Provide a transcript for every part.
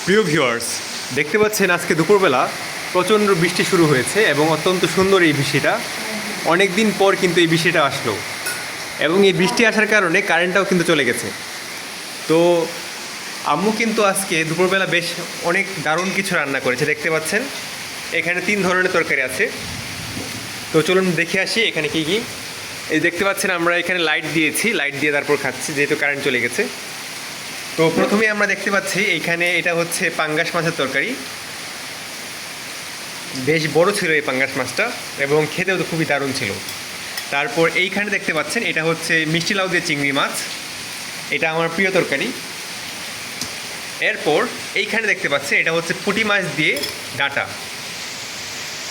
প্রিয় ভিউয়ার্স, দেখতে পাচ্ছেন আজকে দুপুরবেলা প্রচণ্ড বৃষ্টি শুরু হয়েছে এবং অত্যন্ত সুন্দর এই বৃষ্টিটা। অনেক দিন পর কিন্তু এই বৃষ্টিটা আসলো এবং এই বৃষ্টি আসার কারণে কারেন্টটাও কিন্তু চলে গেছে। তো আম্মু কিন্তু আজকে দুপুরবেলা বেশ অনেক দারুণ কিছু রান্না করেছে। দেখতে পাচ্ছেন এখানে 3 ধরনের তরকারি আছে। তো চলুন দেখে আসি এখানে কী কী। এই দেখতে পাচ্ছেন আমরা এখানে লাইট দিয়েছি, লাইট দিয়ে তারপর খাচ্ছি যেহেতু কারেন্ট চলে গেছে। তো প্রথমে আমরা দেখতে পাচ্ছি এইখানে এটা হচ্ছে পাঙ্গাস মাছের তরকারি। বেশ বড় ছিল এই পাঙ্গাস মাছটা এবং খেতেও তো খুবই দারুণ ছিল। তারপর এইখানে দেখতে পাচ্ছেন এটা হচ্ছে মিষ্টি লাউ দিয়ে চিংড়ি মাছ, এটা আমার প্রিয় তরকারি। এরপর এইখানে দেখতে পাচ্ছেন এটা হচ্ছে পুঁটি মাছ দিয়ে ডাঁটা,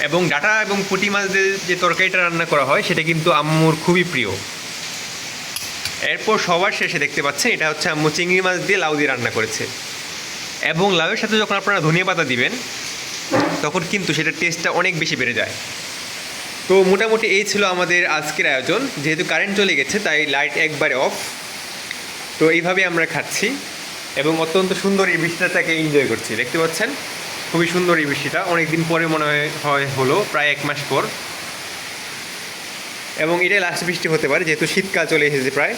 এবং ডাঁটা এবং পুঁটি মাছ দিয়ে যে তরকারিটা রান্না করা হয় সেটা কিন্তু আম্মুর খুবই প্রিয়। এরপর সবার শেষে দেখতে পাচ্ছেন এটা হচ্ছে আম্মু চিংড়ি মাছ দিয়ে লাউ দিয়ে রান্না করেছে, এবং লাউয়ের সাথে যখন আপনারা ধনিয়া পাতা দিবেন তখন কিন্তু সেটার টেস্টটা অনেক বেশি বেড়ে যায়। তো মোটামুটি এই ছিল আমাদের আজকের আয়োজন। যেহেতু কারেন্ট চলে গেছে তাই লাইট একবারে অফ। তো এইভাবে আমরা খাচ্ছি এবং অত্যন্ত সুন্দর এই বৃষ্টিটাকে এনজয় করছি। দেখতে পাচ্ছেন খুবই সুন্দর এই বৃষ্টিটা, অনেক দিন পরে মনে হয় হলো, প্রায় 1 মাস পর। এবং এটাই লাস্ট বৃষ্টি হতে পারে যেহেতু শীতকাল চলে এসেছে প্রায়।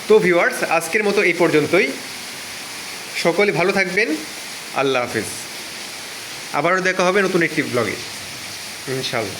তো ভিউয়ার্স, আজকের মতো এই পর্যন্তই। সকলে ভালো থাকবেন। আল্লাহ হাফিজ। আবারও দেখা হবে নতুন একটি ব্লগে ইনশাআল্লাহ।